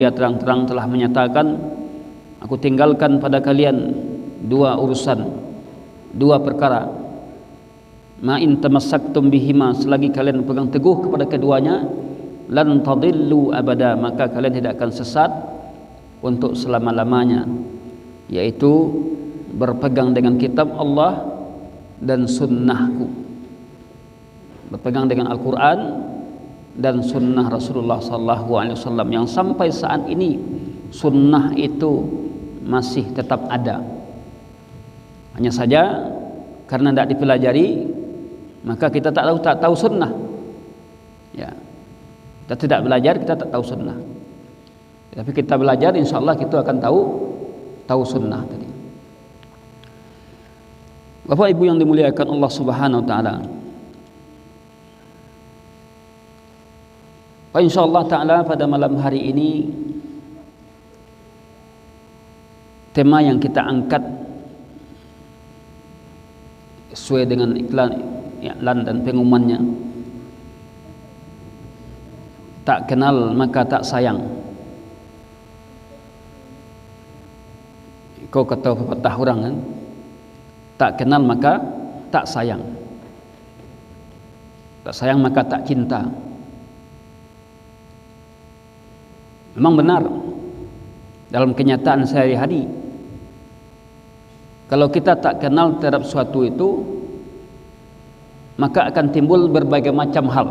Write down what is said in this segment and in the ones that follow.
Dia terang-terang telah menyatakan, aku tinggalkan pada kalian dua urusan, dua perkara. Ma in tamassaktum bihima, selagi kalian pegang teguh kepada keduanya, lan tadillu abada, maka kalian tidak akan sesat untuk selama-lamanya, yaitu berpegang dengan kitab Allah dan sunnahku, berpegang dengan Al-Quran dan sunnah Rasulullah SAW, yang sampai saat ini sunnah itu masih tetap ada. Hanya saja karena tidak dipelajari, maka kita tak tahu sunnah. Ya, kita tidak belajar, kita tak tahu sunnah. Tapi kita belajar, insya Allah kita akan tahu sunnah tadi. Bapak Ibu yang dimuliakan Allah Subhanahu Wa Taala, insyaallah ta'ala pada malam hari ini tema yang kita angkat sesuai dengan iklan dan pengumumannya, tak kenal maka tak sayang. Kau kata pepatah orang kan, tak kenal maka tak sayang, tak sayang maka tak cinta. Memang benar dalam kenyataan sehari-hari, kalau kita tak kenal terhadap suatu itu, maka akan timbul berbagai macam hal.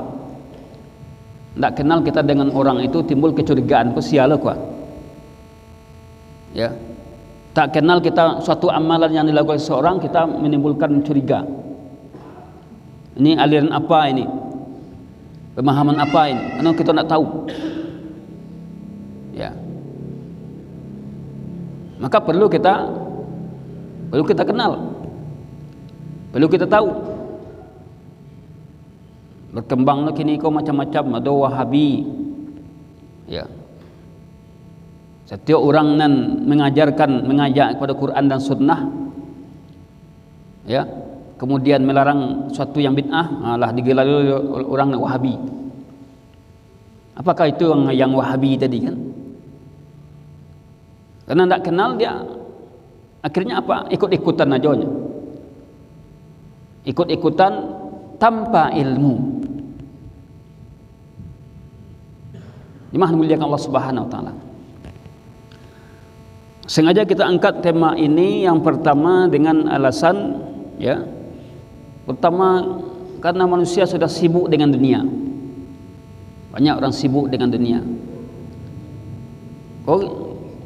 Tak kenal kita dengan orang itu, timbul kecurigaan, kok sial kok. Ya. Tak kenal kita suatu amalan yang dilakukan seorang, kita menimbulkan curiga. Ini aliran apa ini? Pemahaman apa ini? Karena kita tak tahu. Ya. Maka perlu kita kenal, perlu kita tahu. Berkembang kini kau macam-macam, ada Wahabi. Ya. Setiap orang nan mengajak kepada Quran dan Sunnah, ya, kemudian melarang suatu yang bid'ah, lah digelar orang Wahabi. Apakah itu yang Wahabi tadi kan? Karena tidak kenal dia, akhirnya apa? Ikut-ikutan aja, ikut-ikutan tanpa ilmu. Jemaah muliakan Allah Subhanahu Wa Taala, sengaja kita angkat tema ini yang pertama dengan alasan, ya, pertama karena manusia sudah sibuk dengan dunia. Banyak orang sibuk dengan dunia.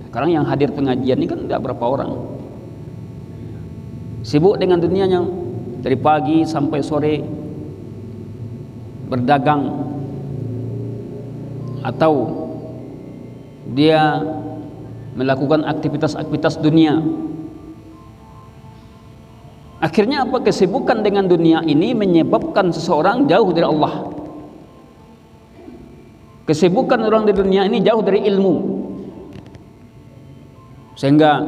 Sekarang yang hadir pengajian ini kan tidak berapa orang. Sibuk dengan dunianya, dari pagi sampai sore berdagang, atau dia melakukan aktivitas-aktivitas dunia. Akhirnya apa? Kesibukan dengan dunia ini menyebabkan seseorang jauh dari Allah. Kesibukan orang di dunia ini jauh dari ilmu, sehingga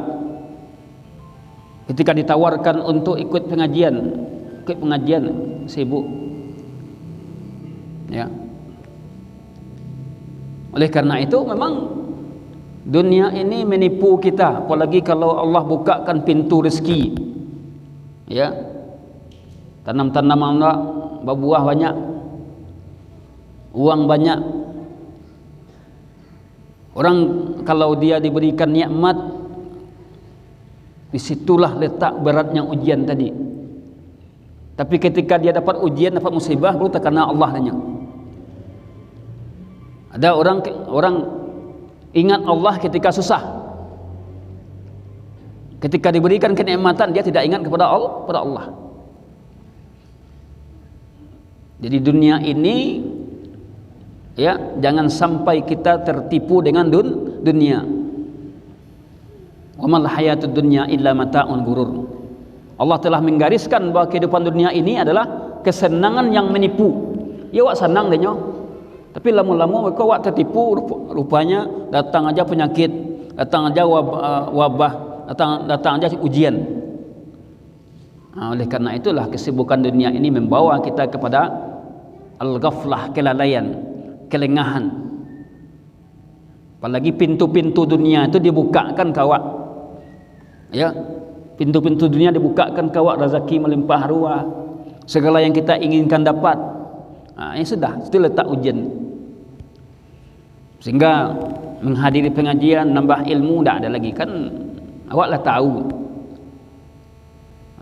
ketika ditawarkan untuk ikut pengajian sibuk. Ya. Oleh karena itu memang dunia ini menipu kita, apalagi kalau Allah bukakan pintu rezeki. Ya. Tanam-tanaman berbuah banyak, uang banyak. Orang kalau dia diberikan nikmat, disitulah letak beratnya ujian tadi. Tapi ketika dia dapat ujian, dapat musibah, baru terkena Allah tanya. Ada orang ingat Allah ketika susah. Ketika diberikan kenikmatan, dia tidak ingat kepada Allah. Jadi dunia ini, ya, jangan sampai kita tertipu dengan dunia. Wa mal hayatud dunya illa mata'un gurur. Allah telah menggariskan bahwa kehidupan dunia ini adalah kesenangan yang menipu. Ya wak senang deh, tapi lama-lama mereka wak tertipu. Rupanya datang aja penyakit, datang aja wabah, datang aja ujian. Oleh karena itulah kesibukan dunia ini membawa kita kepada al-ghaflah, kelalaian, kelengahan. Apalagi pintu-pintu dunia itu dibukakan kawak. Ya, pintu-pintu dunia dibukakan kawak, rezeki melimpah ruah, segala yang kita inginkan dapat. Ini sudah, itu letak ujian. Sehingga menghadiri pengajian, nambah ilmu, tak ada lagi kan. Awaklah tahu.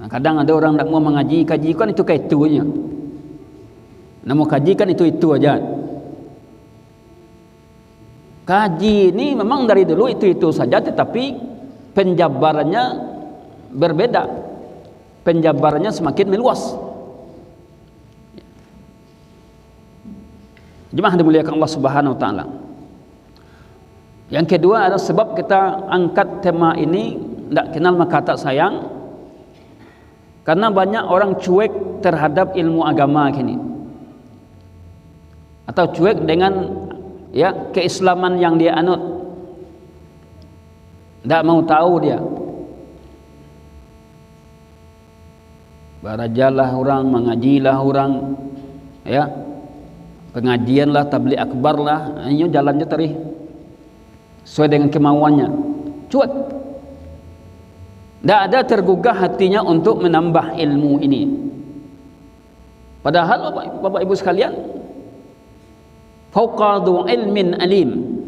Kadang ada orang tak mau mengaji, kaji kan itu kayak itu aja. Nak mau kaji kan itu aja. Kaji ini memang dari dulu itu saja, tetapi penjabarannya berbeda. Penjabarannya semakin meluas. Jemaah dimuliakan Allah Subhanahu wa taala. Yang kedua adalah sebab kita angkat tema ini, tidak kenal maka tak sayang, karena banyak orang cuek terhadap ilmu agama kini, atau cuek dengan keislaman yang dia anut, tidak mau tahu dia. Barajalah orang, mengajilah orang, pengajianlah, tabligh akbar lah, ini jalannya terih sesuai dengan kemauannya, cuek. Tidak ada tergugah hatinya untuk menambah ilmu ini. Padahal Bapak Ibu sekalian, fauqadu ilmin alim,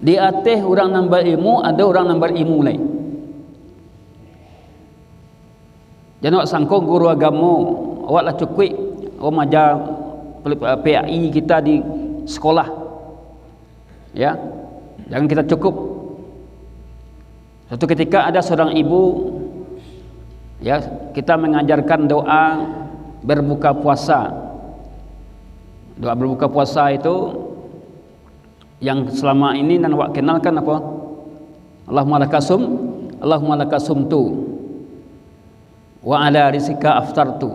di atas orang nambah ilmu ada orang nambah ilmu lain. Jangan sangkong guru agama awaklah cukup maja PAI kita di sekolah, ya, jangan kita cukup. Suatu ketika ada seorang ibu, ya, kita mengajarkan doa berbuka puasa. Doa berbuka puasa itu yang selama ini dan awak kenalkan apa? Allahumma lakasumtu wa ala rizqika aftartu.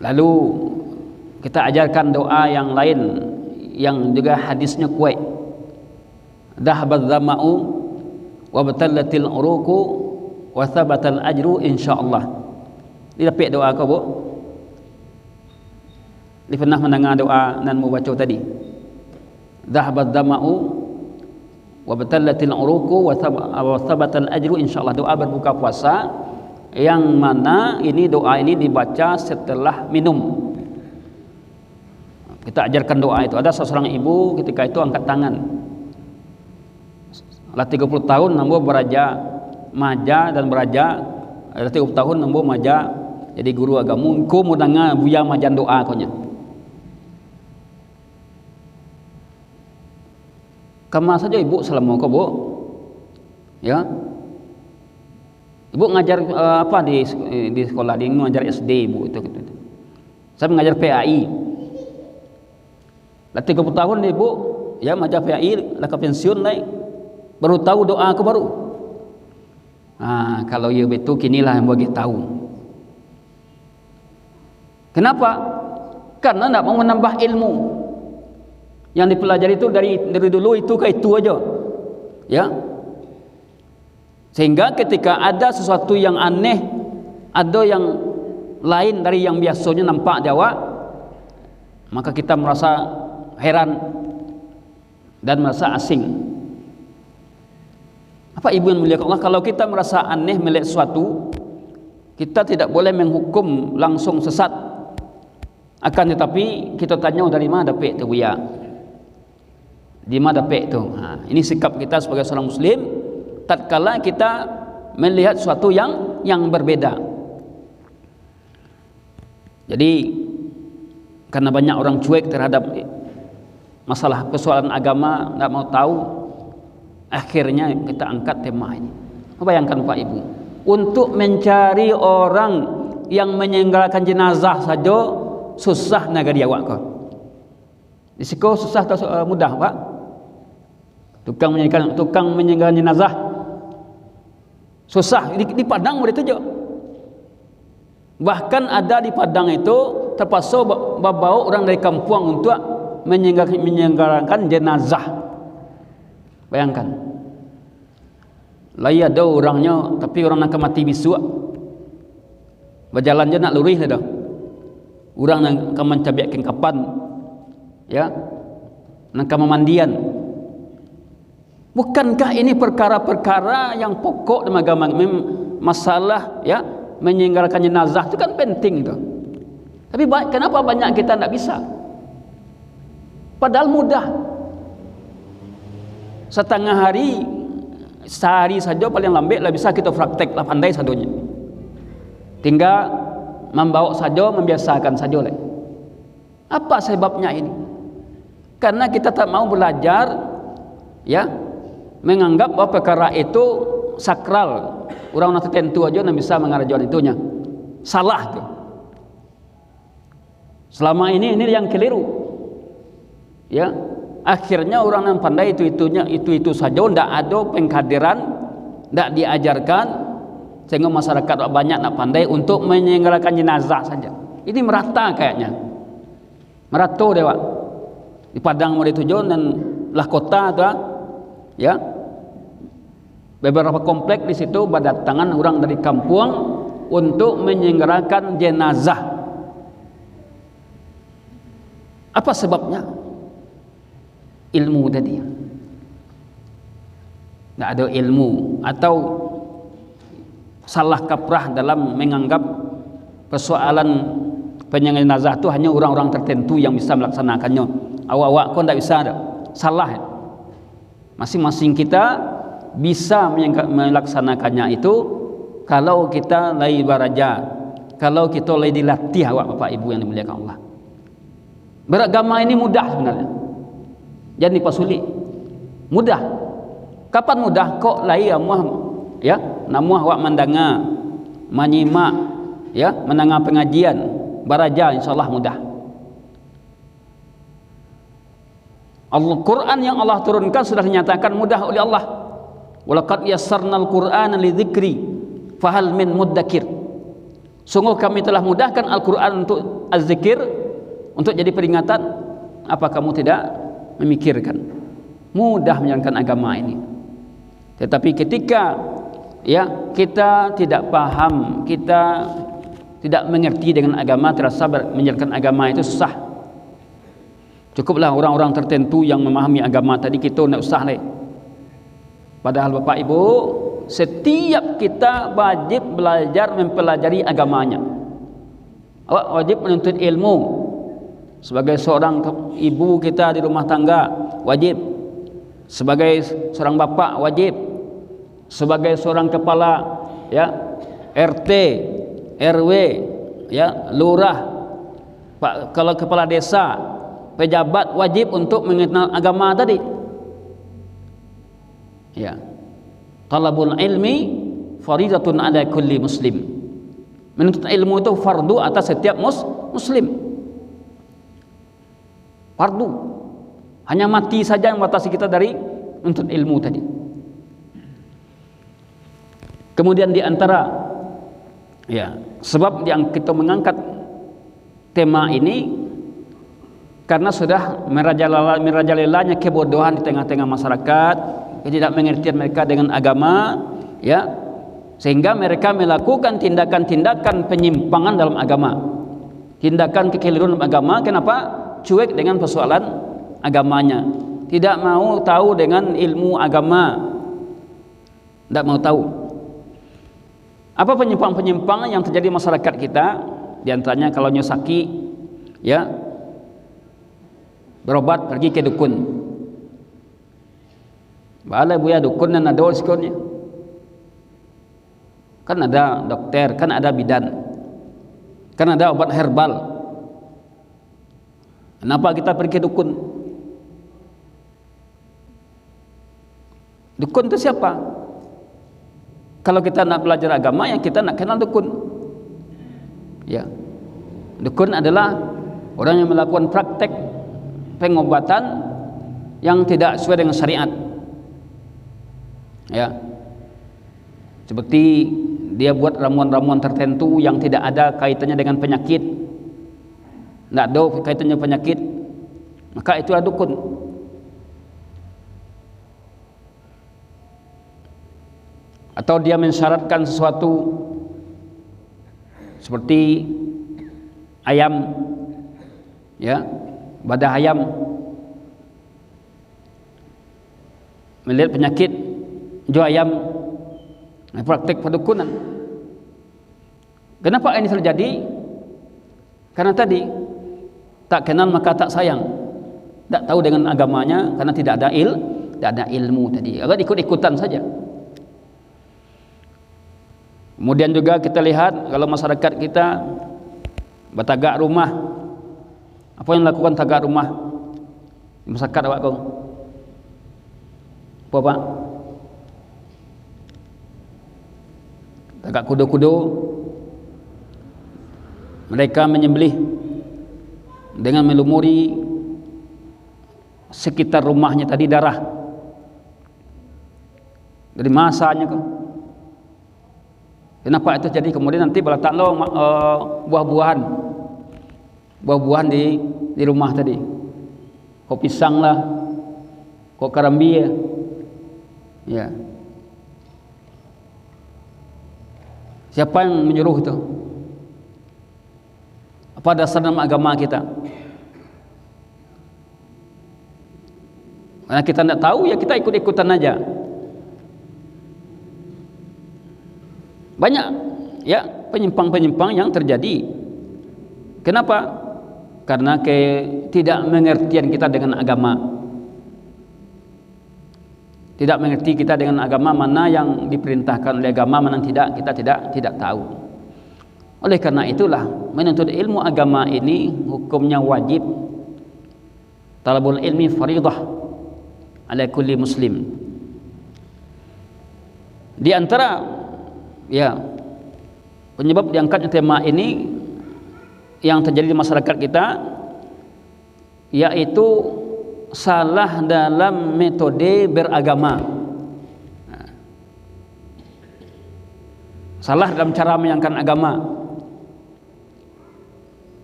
Lalu kita ajarkan doa yang lain yang juga hadisnya kuat. Dhahabadz zama'u wa batallatil uruqu wa thabatal ajru insyaallah. Dia dapat doa kau, Bu? Dia pernah mendengar doa nan mau baca tadi. Dhahabadz zama'u wa batallatil uruqu wa thabatal ajru insyaallah. Doa berbuka puasa yang mana ini doa ini dibaca setelah minum. Kita ajarkan doa itu. Ada seorang ibu ketika itu angkat tangan. Lah 30 tahun nambo beraja maja dan beraja. Ada 30 tahun nambo maja jadi guru agama. Ku mau dengar buya majan doa konya. Kama saja ibu selama kau, Bu. Ya. Ibu ngajar apa di sekolah? Dia ngajar SD, Bu, itu. Saya mengajar PAI. Lah 30 tahun Ibu, ya, mengajar PAI, lah ke pensiun naik. Baru tahu doa aku baru. Kalau ya betul kinilah yang bagi tahu. Kenapa? Karena tidak mau menambah ilmu. Yang dipelajari itu dari dulu itu ke itu aja. Ya. Sehingga ketika ada sesuatu yang aneh, ada yang lain dari yang biasanya nampak Jawa, maka kita merasa heran dan merasa asing. Apa ibu yang mulia Allah, kalau kita merasa aneh melihat sesuatu, kita tidak boleh menghukum langsung sesat. Akan tetapi kita tanya dari mana dapat tu ya? Di mana dapat tu? Ini sikap kita sebagai seorang muslim tatkala kita melihat sesuatu yang berbeda. Jadi karena banyak orang cuek terhadap masalah persoalan agama, tidak mau tahu, akhirnya kita angkat tema ini. Bayangkan Pak Ibu, untuk mencari orang yang menyenggarakan jenazah saja susah negara awak kau. Di siko susah atau mudah, Pak? Tukang menyenggarakan jenazah susah di Padang begitu je. Bahkan ada di Padang itu terpaksa bawa orang dari kampung untuk menyenggarakan jenazah. Bayangkan. Lah ada orangnya tapi orang nak mati bisu. Berjalan je nak lurih dah. Orang nak mencabikkan kapan. Ya. kemandian. Bukankah ini perkara-perkara yang pokok dalam agama? Masalah ya meninggalkan jenazah itu kan penting itu. Tapi kenapa banyak kita tidak bisa? Padahal mudah. Setengah hari, sehari saja paling lambat lah bisa kita praktek lah, pandai sadonya. Tinggal membawa saja, membiasakan saja lah. Apa sebabnya ini? Karena kita tak mau belajar, ya, menganggap bahwa perkara itu sakral. Orang tertentu aja yang bisa mengajarkan itunya. Salah tuh. Selama ini yang keliru. Ya, akhirnya orang yang pandai itu saja, tidak ada pengkaderan, tidak diajarkan, sehingga masyarakat banyak nak pandai untuk menyelenggarakan jenazah saja. Ini merata kayaknya, merata dewa di Padang mau ditujuan dan lah kota tuh, ya, beberapa komplek di situ berdatangan orang dari kampung untuk menyelenggarakan jenazah. Apa sebabnya? Ilmu tadi. Tidak ada ilmu atau salah kaprah dalam menganggap persoalan penyembelihan jenazah itu hanya orang-orang tertentu yang bisa melaksanakannya. Awak-awak kok tidak bisa ada. Salah. Ya? Masing-masing kita bisa melaksanakannya itu kalau kita lagi baraja, kalau kita lagi dilatih, awak Bapak Ibu yang dimuliakan Allah. Beragama ini mudah sebenarnya. Jadi pasulit. Mudah. Kapan mudah? Kok lai amuah ya, namuah awak mendengar, menyimak, ya, mendengar pengajian, baraja insyaallah mudah. Al-Qur'an yang Allah turunkan sudah dinyatakan mudah oleh Allah. Walaqad yassarnal Qur'ana lidzikri fahal min muddakir. Sungguh kami telah mudahkan Al-Qur'an untuk az-zikir, untuk jadi peringatan. Apa kamu tidak memikirkan? Mudah menjalankan agama ini. Tetapi ketika ya kita tidak paham, kita tidak mengerti dengan agama, terasa menjalankan agama itu susah. Cukuplah orang-orang tertentu yang memahami agama tadi, kita tidak usah lagi. Padahal Bapak Ibu, setiap kita wajib belajar mempelajari agamanya. Awak wajib menuntut ilmu. Sebagai seorang ibu kita di rumah tangga wajib, sebagai seorang bapak wajib, sebagai seorang kepala ya RT, RW, ya lurah, Pak, kalau kepala desa, pejabat wajib untuk mengenal agama tadi. Ya. Talabul ilmi faridatun ala kulli muslim. Menuntut ilmu itu fardu atas setiap muslim. Fardu. Hanya mati saja yang membatasi kita dari menuntut ilmu tadi. Kemudian di antara ya sebab yang kita mengangkat tema ini karena sudah merajalelanya kebodohan di tengah-tengah masyarakat, ketidakmengertian mereka dengan agama, ya, sehingga mereka melakukan tindakan-tindakan penyimpangan dalam agama, tindakan kekeliruan dalam agama. Kenapa? Cuek dengan persoalan agamanya, tidak mau tahu dengan ilmu agama, tidak mau tahu. Apa penyimpangan-penyimpangan yang terjadi di masyarakat kita? Di antaranya kalau nyesaki, ya, berobat pergi ke dukun. Bala buya dukun dan ada sekolahnya. Kan ada dokter, kan ada bidan, kan ada obat herbal. Kenapa kita pergi ke dukun? Dukun itu siapa? Kalau kita nak belajar agama, ya kita nak kenal dukun. Ya, dukun adalah orang yang melakukan praktek pengobatan yang tidak sesuai dengan syariat. Ya, seperti dia buat ramuan-ramuan tertentu yang tidak ada kaitannya dengan penyakit, tidak ada kaitannya penyakit, maka itu adalah dukun. Atau dia mensyaratkan sesuatu seperti ayam, ya, badah ayam, melihat penyakit jual ayam, praktek perdukunan. Kenapa ini terjadi? Karena tadi tak kenal maka tak sayang, tak tahu dengan agamanya karena tidak ada ilmu tadi, agak ikut-ikutan saja. Kemudian juga kita lihat kalau masyarakat kita bertagak rumah, apa yang dilakukan tagak rumah di masyarakat awak kau? Apa Pak? Tagak kudo-kudo, mereka menyembelih dengan melumuri sekitar rumahnya tadi darah dari masanya kau. Kenapa itu jadi? Kemudian nanti balataklah buah-buahan di rumah tadi, kok pisang lah, kok karambi ya. Siapa yang menyuruh itu? Apa dasar dalam agama kita? Karena kita tidak tahu ya kita ikut-ikutan aja. Banyak ya penyimpang-penyimpang yang terjadi. Kenapa? Karena ketidakmengertian kita dengan agama. Tidak mengerti kita dengan agama, mana yang diperintahkan oleh agama, mana yang tidak, kita tidak tahu. Oleh karena itulah menuntut ilmu agama ini hukumnya wajib. Talabul ilmi faridah ala kulli muslim. Di antara ya penyebab diangkatnya tema ini yang terjadi di masyarakat kita, yaitu salah dalam metode beragama. Salah dalam cara menjalankan agama.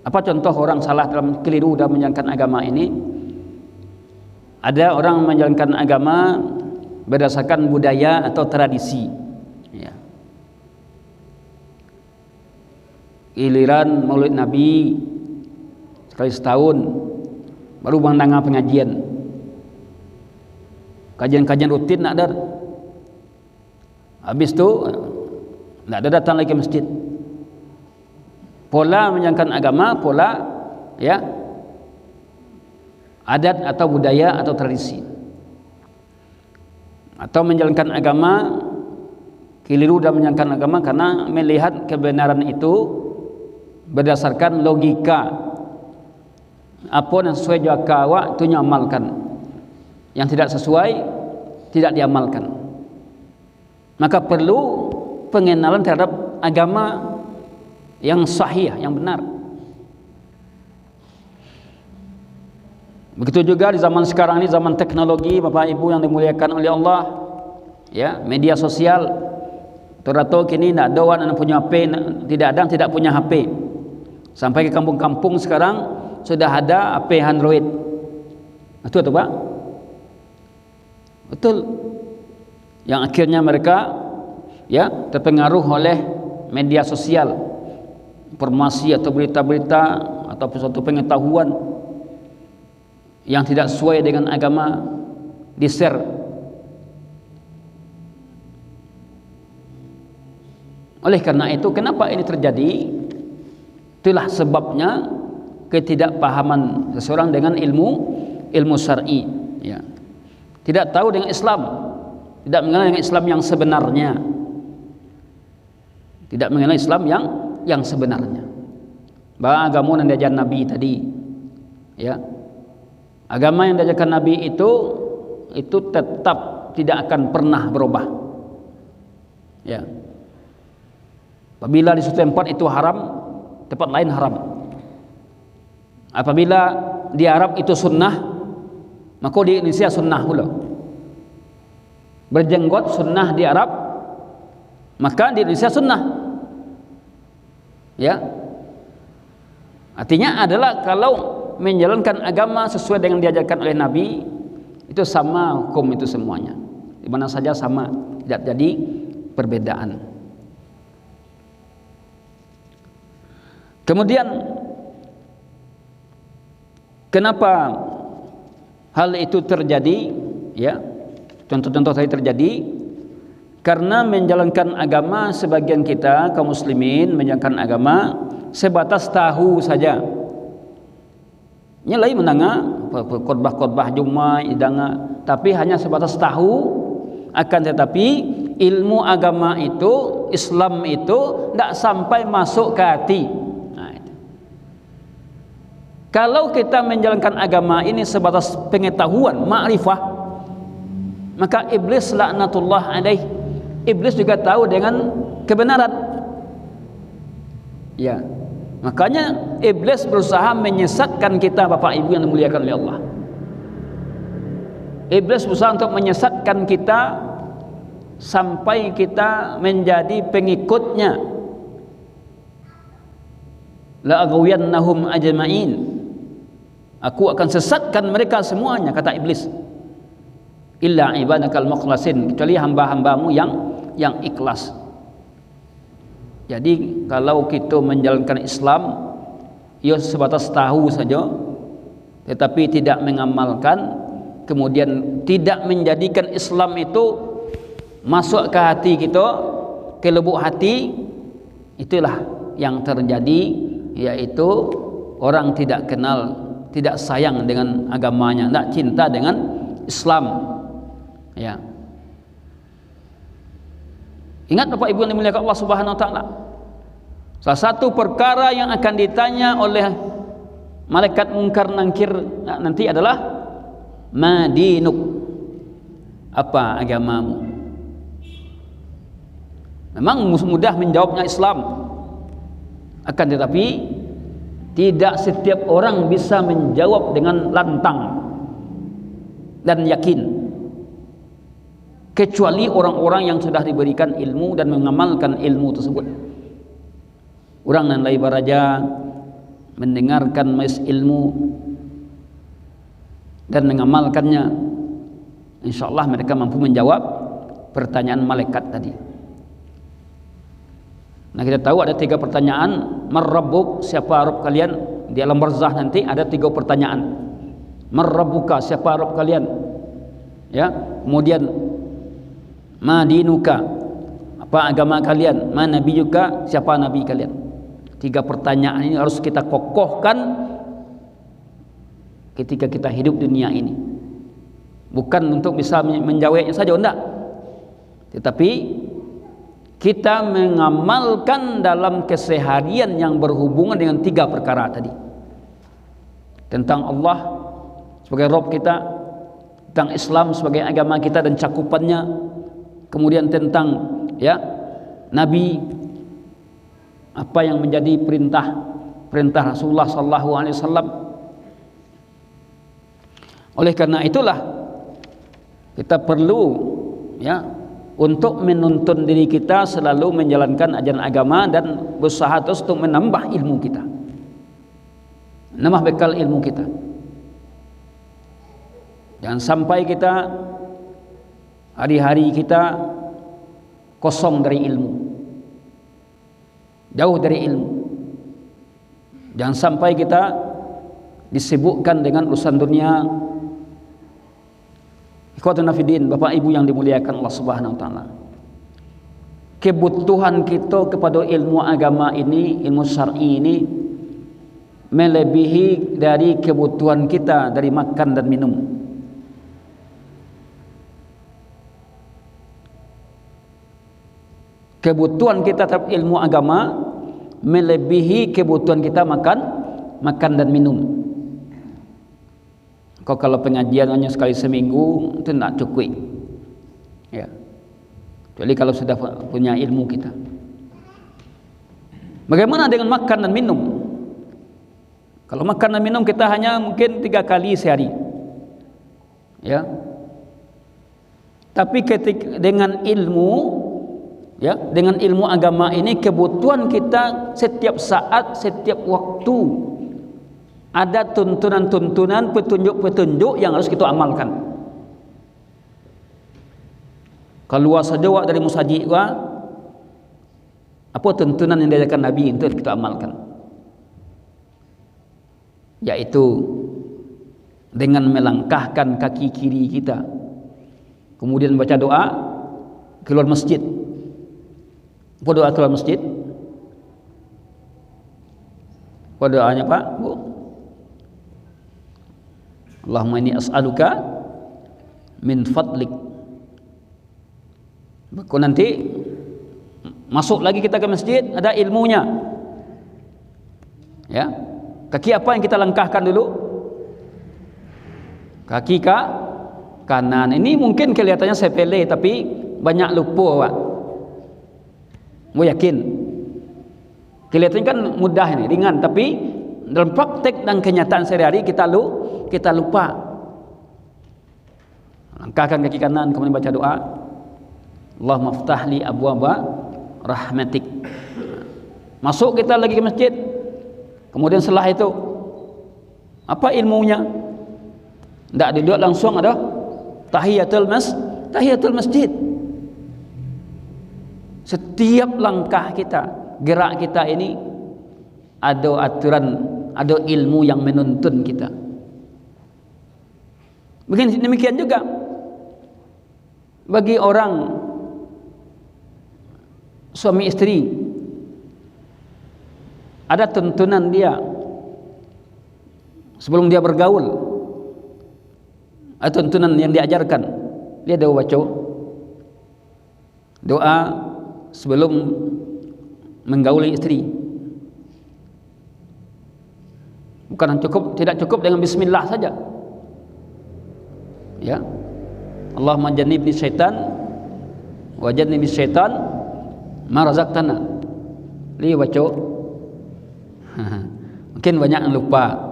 Apa contoh orang salah dalam keliru dalam menjalankan agama ini? Ada orang menjalankan agama berdasarkan budaya atau tradisi. Ya. Giliran Maulid Nabi sekali setahun baru mendengar pengajian. Kajian-kajian rutin nak ada. Habis tu nak ada datang lagi ke masjid. Pola menjalankan agama, pola ya adat atau budaya atau tradisi. Atau menjalankan agama keliru dan menjalankan agama karena melihat kebenaran itu berdasarkan logika. Apa yang sesuai juga awak itu nyamalkan, yang tidak sesuai tidak diamalkan. Maka perlu pengenalan terhadap agama yang sahih, yang benar. Begitu juga di zaman sekarang ini, zaman teknologi, Bapak Ibu yang dimuliakan oleh Allah, ya, media sosial. Atau kini tidak ada orang yang punya HP, tidak punya HP. Sampai ke kampung-kampung sekarang sudah ada HP Android. Betul atau Pak? Betul. Yang akhirnya mereka ya terpengaruh oleh media sosial, informasi atau berita-berita atau suatu pengetahuan yang tidak sesuai dengan agama di-share. Oleh karena itu, kenapa ini terjadi? Itulah sebabnya ketidakpahaman seseorang dengan ilmu syar'i, ya. Tidak tahu dengan Islam, tidak mengenal dengan Islam yang sebenarnya. Tidak mengenal Islam yang sebenarnya. Bahwa agama yang diajarkan Nabi tadi, ya. Agama yang diajarkan Nabi itu tetap tidak akan pernah berubah. Ya. Apabila di suatu tempat itu haram, tempat lain haram. Apabila di Arab itu sunnah, maka di Indonesia sunnah pula. Berjenggot sunnah di Arab, maka di Indonesia sunnah. Ya. Artinya adalah kalau menjalankan agama sesuai dengan diajarkan oleh Nabi, itu sama hukum itu semuanya. Di mana saja sama, tidak jadi perbedaan. Kemudian kenapa hal itu terjadi? Ya, Contoh-contoh tadi terjadi karena menjalankan agama. Sebagian kita kaum muslimin menjalankan agama sebatas tahu saja. Nyelai menanga khotbah-khotbah Jumat idanga, tapi hanya sebatas tahu. Akan tetapi ilmu agama itu, Islam itu tidak sampai masuk ke hati. Kalau kita menjalankan agama ini sebatas pengetahuan, ma'rifah, maka iblis laknatullah alaih, iblis juga tahu dengan kebenaran. Ya, makanya iblis berusaha menyesatkan kita, Bapak Ibu yang dimuliakan oleh Allah. Iblis berusaha untuk menyesatkan kita sampai kita menjadi pengikutnya. La aghwiyannahum ajma'in, aku akan sesatkan mereka semuanya, kata iblis. Illa ibadakal mukhlasin, kecuali hamba-hambamu yang ikhlas. Jadi kalau kita menjalankan Islam ya sebatas tahu saja, tetapi tidak mengamalkan, kemudian tidak menjadikan Islam itu masuk ke hati kita, ke lubuk hati, itulah yang terjadi, yaitu orang tidak kenal, tidak sayang dengan agamanya, tidak cinta dengan Islam. Ya. Ingat Bapak Ibu yang dimuliakan Allah Subhanahu wa taala, salah satu perkara yang akan ditanya oleh malaikat mungkar nangkir nanti adalah madinuk, apa agamamu. Memang mudah menjawabnya Islam, akan tetapi tidak setiap orang bisa menjawab dengan lantang dan yakin, kecuali orang-orang yang sudah diberikan ilmu dan mengamalkan ilmu tersebut. Orang yang lai baraja mendengarkan majelis ilmu dan mengamalkannya, insyaallah mereka mampu menjawab pertanyaan malaikat tadi. Nah, kita tahu ada 3 pertanyaan. Marrabbuk, siapa Rabb kalian? Di alam barzah nanti ada 3 pertanyaan. Marrabbuka, siapa Rabb kalian? Ya, kemudian madinuka, apa agama kalian? Ma nabiyuka, siapa nabi kalian? 3 pertanyaan ini harus kita kokohkan ketika kita hidup dunia ini. Bukan untuk bisa menjawabnya saja, enggak, tetapi kita mengamalkan dalam keseharian yang berhubungan dengan 3 perkara tadi. Tentang Allah sebagai Rabb kita, tentang Islam sebagai agama kita dan cakupannya, kemudian tentang ya Nabi, apa yang menjadi perintah Rasulullah sallallahu alaihi wasallam. Oleh karena itulah kita perlu ya untuk menuntun diri kita selalu menjalankan ajaran agama dan berusaha terus untuk menambah ilmu kita, menambah bekal ilmu kita. Jangan sampai kita hari-hari kita kosong dari ilmu, jauh dari ilmu. Jangan sampai kita disibukkan dengan urusan dunia. Ikhwatuna fiddin, Bapak Ibu yang dimuliakan Allah Subhanahu wa taala, kebutuhan kita kepada ilmu agama ini, ilmu syar'i ini melebihi dari kebutuhan kita dari makan dan minum. Kebutuhan kita terhadap ilmu agama melebihi kebutuhan kita makan dan minum. Kalau pengajian hanya sekali seminggu itu tidak cukup, ya. Kecuali kalau sudah punya ilmu kita. Bagaimana dengan makan dan minum? Kalau makan dan minum kita hanya mungkin 3 kali sehari, ya. Tapi ketika dengan ilmu, ya, dengan ilmu agama ini kebutuhan kita setiap saat, setiap waktu ada tuntunan-tuntunan, petunjuk-petunjuk yang harus kita amalkan. Keluar saja dari musaji apa tuntunan yang diajarkan Nabi itu kita amalkan, yaitu dengan melangkahkan kaki kiri kita kemudian baca doa keluar masjid. Apa doa keluar masjid? Apa doanya Pak, Bu? Allahumma inni as'aluka min fadlik. Baku nanti masuk lagi kita ke masjid, ada ilmunya. Ya. Kaki apa yang kita langkahkan dulu? Kaki kanan. Ini mungkin kelihatannya sepele, tapi banyak lupa, Pak. Mau yakin? Kelihatannya kan mudah ini, ringan, tapi dalam praktek dan kenyataan sehari-hari kita lupa. Langkahkan kaki kanan, kemudian baca doa. Allahumma ftahli abwaba rahmatik. Masuk kita lagi ke masjid. Kemudian setelah itu apa ilmunya? Tidak duduk langsung, ada tahiyatul masjid. Setiap langkah kita, gerak kita ini ada aturan, ada ilmu yang menuntun kita. Begini demikian juga bagi orang suami istri, ada tuntunan dia sebelum dia bergaul, ada tuntunan yang diajarkan. Dia ada baca doa sebelum menggauli istri. Bukan tidak cukup dengan bismillah saja. Ya, Allahumma jannibni syaitan wa jannibi syaitan ma razaqtana. Li baca. Mungkin banyak yang lupa.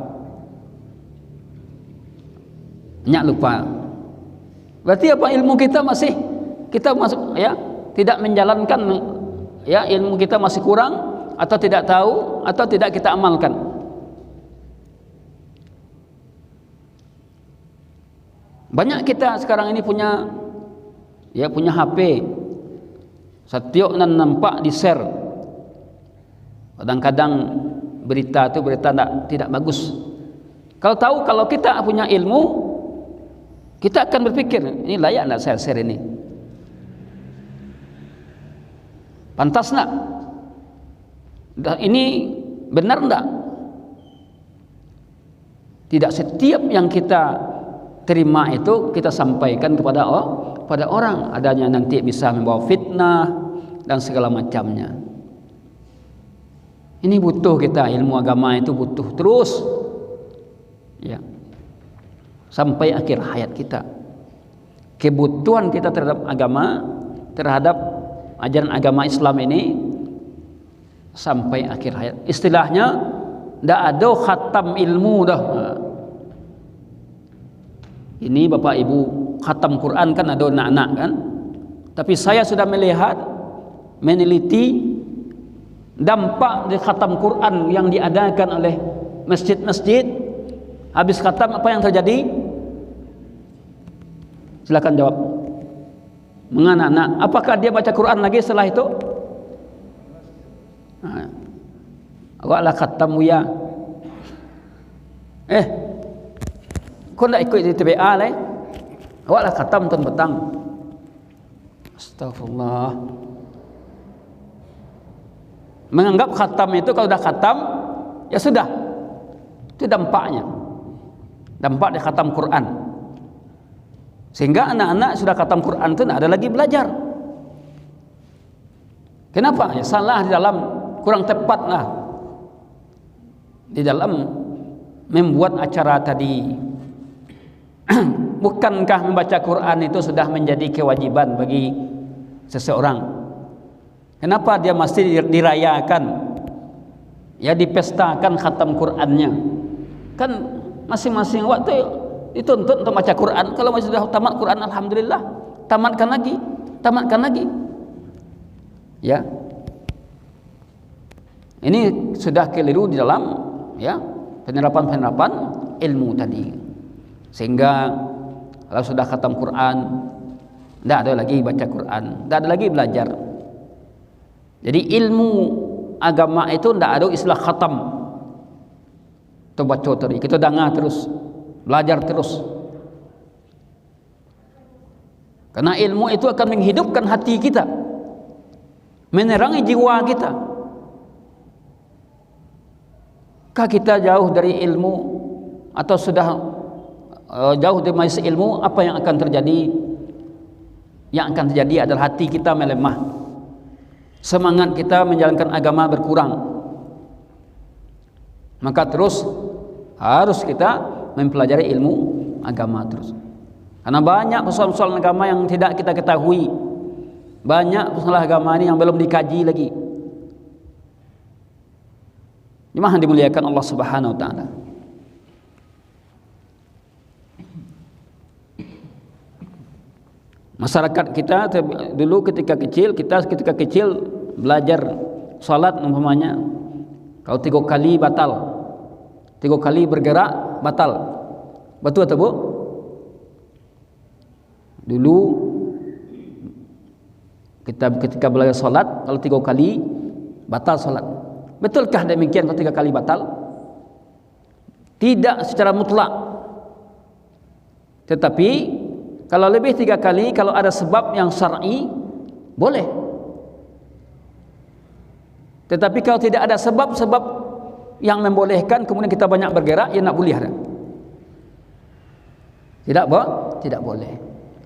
Berarti apa, ilmu kita masih tidak menjalankan, ya, ilmu kita masih kurang, atau tidak tahu, atau tidak kita amalkan. Banyak kita sekarang ini punya HP. Setiap nampak di share. Kadang-kadang berita itu tidak bagus. Kalau kita punya ilmu, kita akan berpikir, ini layak enggak saya share ini? Pantas enggak? Ini benar enggak? Tidak setiap yang kita terima itu kita sampaikan kepada orang. Adanya nanti bisa membawa fitnah dan segala macamnya. Ini butuh kita, ilmu agama itu butuh terus, ya, sampai akhir hayat kita. Kebutuhan kita terhadap agama, terhadap ajaran agama Islam ini sampai akhir hayat. Istilahnya tidak ada khatam ilmu dah. Ini Bapak Ibu khatam Quran kan ada anak-anak kan, tapi saya sudah melihat, meneliti dampak di khatam Quran yang diadakan oleh masjid-masjid. Habis khatam apa yang terjadi? Silakan jawab. Menganak-anak, apakah dia baca Quran lagi setelah itu? Awaklah khatam ya. Kau nak ikut di TBA lah? Awaklah khatam tuan petang. Astagfirullah. Menganggap khatam itu kalau dah khatam, ya sudah. Itu dampaknya. Dampak di khatam Quran. Sehingga anak-anak sudah khatam Quran itu tidak ada lagi belajar. Kenapa? Ya salah di dalam, kurang tepat lah di dalam membuat acara tadi. Bukankah membaca Quran itu sudah menjadi kewajiban bagi seseorang? Kenapa dia mesti dirayakan, ya, dipestakan khatam Qurannya? Kan masing-masing waktu dituntut untuk baca Quran. Kalau masih sudah tamat Quran, alhamdulillah, tamatkan lagi. Ya, ini sudah keliru di dalam, ya, penerapan ilmu tadi. Sehingga kalau sudah khatam Quran, tidak ada lagi baca Quran, tidak ada lagi belajar. Jadi ilmu agama itu tidak ada istilah khatam. Kita baca terus, kita dengar terus, belajar terus. Karena ilmu itu akan menghidupkan hati kita, menerangi jiwa kita. Kah kita jauh dari ilmu atau sudah jauh dari majelis ilmu, apa yang akan terjadi? Yang akan terjadi adalah hati kita melemah, semangat kita menjalankan agama berkurang. Maka terus harus kita mempelajari ilmu agama terus. Karena banyak persoalan-persoalan agama yang tidak kita ketahui, banyak persoalan agama ini yang belum dikaji lagi. Jemaah dimuliakan Allah Subhanahu wa taala. Masyarakat kita dulu ketika kecil belajar salat umpamanya, kalau 3 kali batal, 3 kali bergerak batal. Betul atau bu? Dulu kita ketika belajar salat, kalau 3 kali batal salat. Betulkah demikian kalau 3 kali batal? Tidak secara mutlak. Tetapi kalau lebih 3 kali, kalau ada sebab yang syar'i, boleh. Tetapi kalau tidak ada sebab-sebab yang membolehkan, kemudian kita banyak bergerak, ya nak boleh ada. Tidak boleh.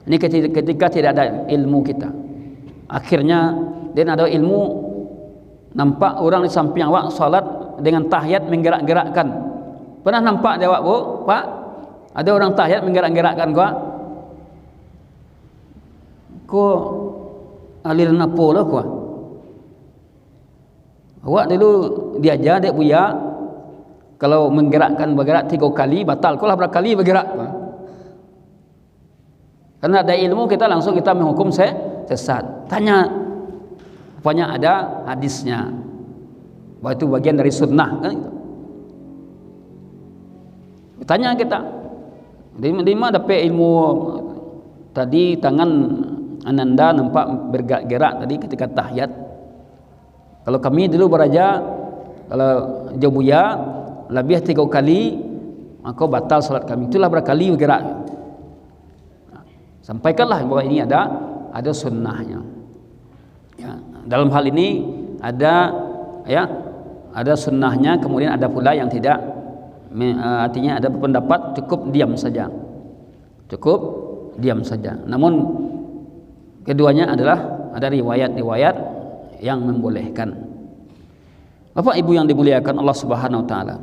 Ini ketika tidak ada ilmu kita. Akhirnya dia ada ilmu, nampak orang di samping awak salat dengan tahiyat menggerak-gerakkan. Pernah nampak dia awak, bu? Pak? Ada orang tahiyat menggerak-gerakkan kau? Kau aliran apa lah kau? Awak dulu diajar dek buya, kalau bergerak 3 kali batal. Kau lah berapa kali bergerak? Karena ada ilmu kita langsung kita menghukum sesat. Tanya, rupanya ada hadisnya, bahwa itu bagian dari sunnah kan itu. Tanya kita, di mana dapat ilmu tadi tangan Ananda nampak bergerak tadi ketika tahiyat. Kalau kami dulu beraja, kalau Jabuya lebih 3 kali maka batal salat kami. Itulah berapa kali bergerak. Sampaikanlah bahwa ini ada sunnahnya. Ya, dalam hal ini ada sunnahnya, kemudian ada pula yang tidak, artinya ada pendapat cukup diam saja. Namun keduanya adalah ada riwayat-riwayat yang membolehkan. Bapak Ibu yang dimuliakan Allah Subhanahu wa taala.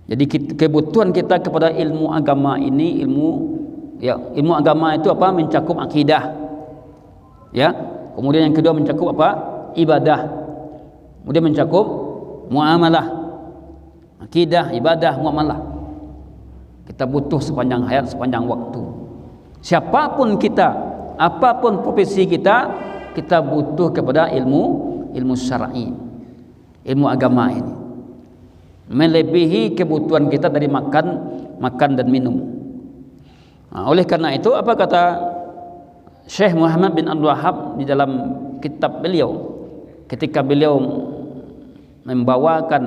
Jadi kebutuhan kita kepada ilmu agama ini, ilmu agama itu apa? Mencakup akidah. Ya. Kemudian yang kedua mencakup apa? Ibadah. Kemudian mencakup muamalah. Akidah, ibadah, muamalah. Kita butuh sepanjang hayat, sepanjang waktu. Siapapun kita, apapun profesi kita, kita butuh kepada ilmu syar'i, ilmu agama ini. Melebihi kebutuhan kita dari makan dan minum. Nah, oleh karena itu apa kata Syekh Muhammad bin Abdul Wahhab di dalam kitab beliau, ketika beliau membawakan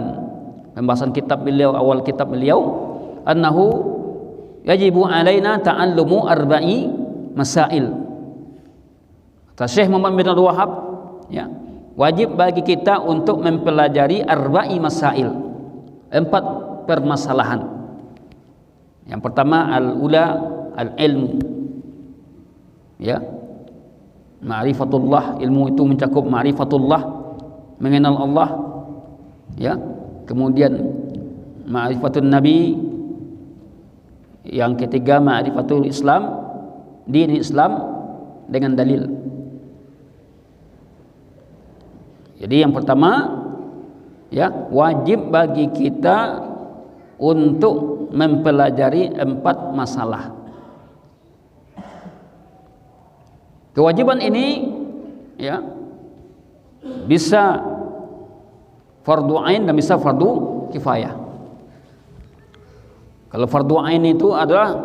pembahasan kitab beliau, awal kitab beliau, annahu yajibu alaina ta'allumu arba'i masail. Kata Syekh Muhammad bin Abdul Wahhab, ya, wajib bagi kita untuk mempelajari arba'i masail, 4 permasalahan. Yang pertama al-ula al-ilmu, ya, ma'rifatullah. Ilmu itu mencakup ma'rifatullah, mengenal Allah, ya. Kemudian ma'rifatun nabi. Yang ketiga ma'rifatul Islam, din Islam dengan dalil. Jadi yang pertama, ya, wajib bagi kita untuk mempelajari 4 masalah. Kewajiban ini, ya, bisa fardu ain dan bisa fardu kifayah. Kalau fardu ain itu adalah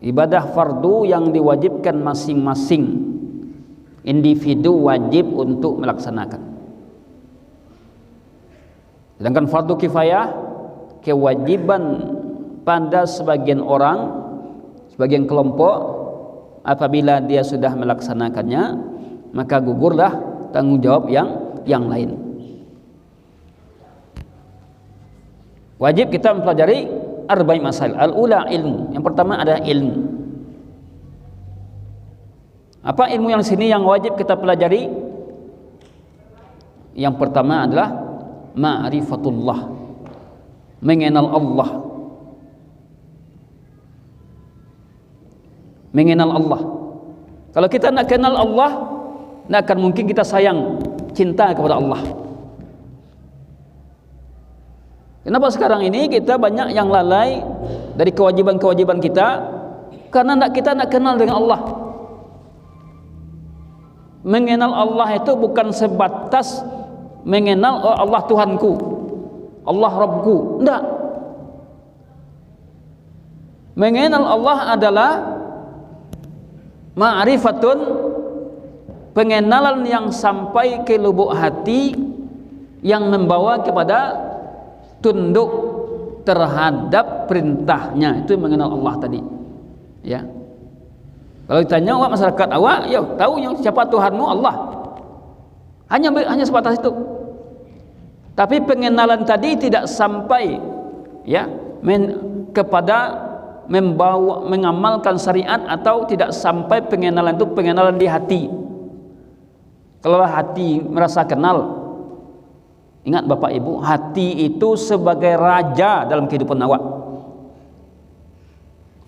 ibadah fardu yang diwajibkan masing-masing individu wajib untuk melaksanakan. Sedangkan fardu kifayah kewajiban pada sebagian orang, sebagian kelompok apabila dia sudah melaksanakannya, maka gugurlah tanggung jawab yang lain. Wajib kita mempelajari arba'in masail. Al-ula ilmu. Yang pertama adalah ilmu. Apa ilmu yang sini yang wajib kita pelajari? Yang pertama adalah ma'rifatullah, mengenal Allah. Mengenal Allah. Kalau kita nak kenal Allah, nak akan mungkin kita sayang, cinta kepada Allah. Kenapa sekarang ini kita banyak yang lalai dari kewajiban-kewajiban kita? Karena kita nak kenal dengan Allah. Mengenal Allah itu bukan sebatas mengenal Allah Tuhanku, Allah Rabbku. Tidak. Mengenal Allah adalah ma'rifatun, pengenalan yang sampai ke lubuk hati, yang membawa kepada tunduk terhadap perintahnya. Itu mengenal Allah tadi. Ya. Kalau ditanya awak, masyarakat awak, ya tahu yang siapa Tuhanmu? Allah. Hanya sebatas itu. Tapi pengenalan tadi tidak sampai ya kepada membawa mengamalkan syariat, atau tidak sampai pengenalan itu pengenalan di hati. Kalau hati merasa kenal, ingat Bapak Ibu, hati itu sebagai raja dalam kehidupan awak.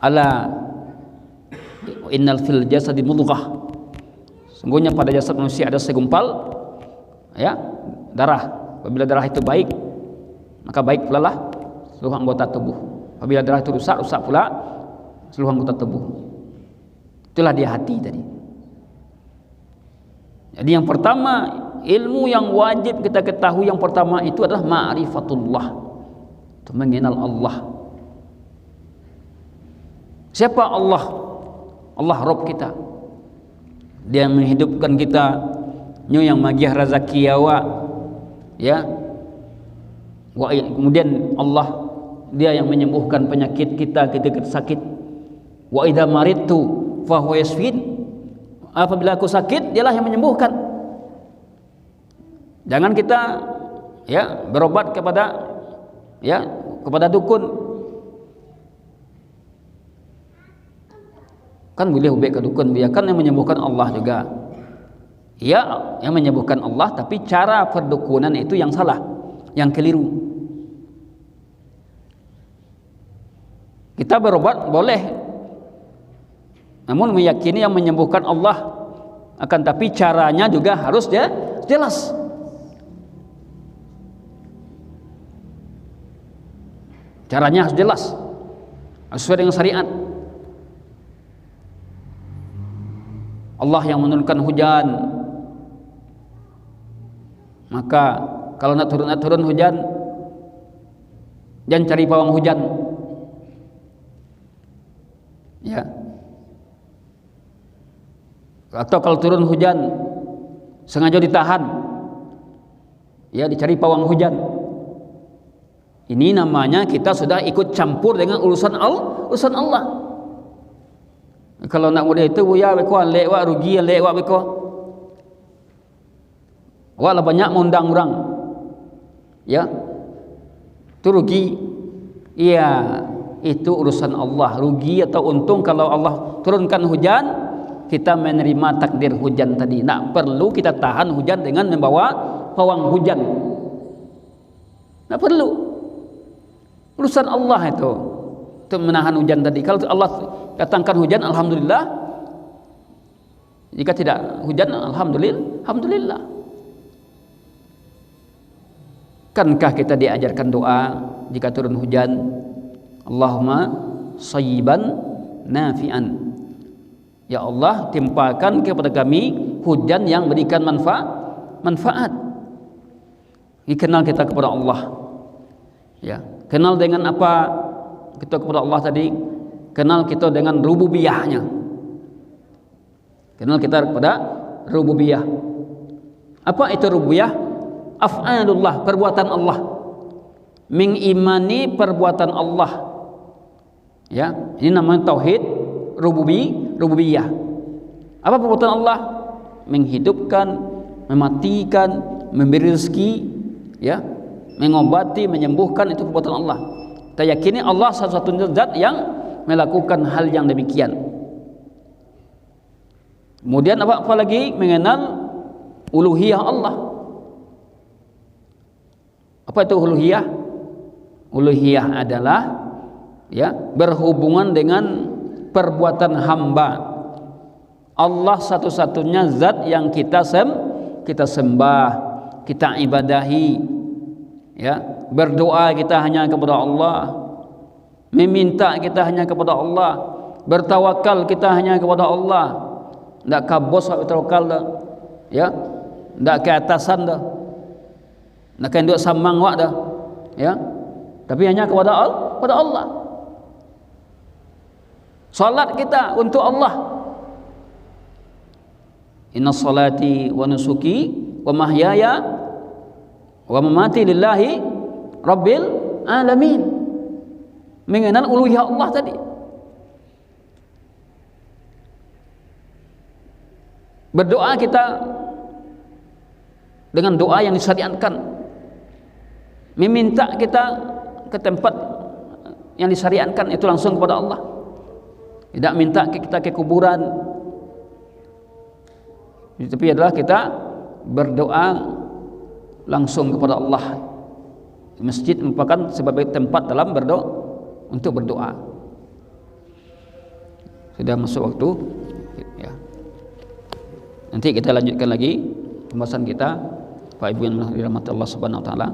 Ala innal fil jasadi mudghah, sungguhnya pada jasad manusia ada segumpal ya darah. Apabila darah itu baik, maka baik pula lah seluruh anggota tubuh. Apabila darah itu rusak, rusak pula seluruh anggota tubuh. Itulah dia hati tadi. Jadi yang pertama, ilmu yang wajib kita ketahui yang pertama itu adalah ma'rifatullah, itu mengenal Allah. Siapa Allah? Allah Rabb kita. Dia yang menghidupkan kita, yang magiah rezeki awak, ya. Kemudian Allah, dia yang menyembuhkan penyakit kita ketika sakit. Wa idza maridtu fa huwa yashfin. Apabila aku sakit, dialah yang menyembuhkan. Jangan kita ya berobat kepada dukun. Kan boleh ubek ke dukun, biarkan yang menyembuhkan Allah juga. Ya, yang menyembuhkan Allah, tapi cara perdukunan itu yang salah, yang keliru. Kita berobat boleh, namun meyakini yang menyembuhkan Allah, akan tapi caranya juga harus jelas. Caranya harus jelas, sesuai dengan syariat. Allah yang menurunkan hujan, maka kalau nak turun hujan, jangan cari pawang hujan, ya. Atau kalau turun hujan sengaja ditahan, ya, dicari pawang hujan. Ini namanya kita sudah ikut campur dengan urusan Allah. Kalau nak mudah itu buya beko lek wak rugi lek wak beko. Wak lah banyak mengundang orang. Ya. Itu rugi. Iya, itu urusan Allah. Rugi atau untung kalau Allah turunkan hujan, kita menerima takdir hujan tadi. Tak perlu kita tahan hujan dengan membawa pawang hujan. Tak perlu. Urusan Allah itu menahan hujan tadi. Kalau Allah datangkan hujan, alhamdulillah. Jika tidak hujan, alhamdulillah. Kankah kita diajarkan doa jika turun hujan? Allahumma sayyiban nafi'an. Ya Allah, timpakan kepada kami hujan yang berikan manfaat. Dikenal kita kepada Allah. Ya, kenal dengan apa kita kepada Allah tadi? Kenal kita dengan rububiyahnya. Kenal kita kepada rububiyah. Apa itu rububiyah? Af'alullah, perbuatan Allah. Mengimani perbuatan Allah. Ya, ini namanya tauhid rububiyah. Apa perbuatan Allah? Menghidupkan, mematikan, memberi rezeki, ya, mengobati, menyembuhkan, itu perbuatan Allah. Kita yakini Allah satu-satunya zat yang melakukan hal yang demikian. Kemudian apa lagi? Mengenal uluhiyah Allah. Apa itu uluhiyah? Uluhiyah adalah, ya, berhubungan dengan perbuatan hamba. Allah satu-satunya zat yang kita sembah, kita ibadahi, ya. Berdoa kita hanya kepada Allah, meminta kita hanya kepada Allah, bertawakal kita hanya kepada Allah. Tidak kabos bertawakal dah, ya. Tidak ke atasan dah, tidak ke duk samang wak dah, ya. Tapi hanya kepada Allah. Salat kita untuk Allah. Inna salati wa nusuki wa mahyaya wa mamati lillahi rabbil alamin. Mengenal uluhiyah Allah tadi. Berdoa kita dengan doa yang disyariatkan. Meminta kita ke tempat yang disyariatkan, itu langsung kepada Allah. Tidak minta kita ke kuburan, tapi adalah kita berdoa langsung kepada Allah. Masjid merupakan sebagai tempat dalam berdoa, untuk berdoa. Sudah masuk waktu, ya. Nanti kita lanjutkan lagi pembahasan kita, Pak Ibu yang dirahmati Allah Subhanahu wa taala.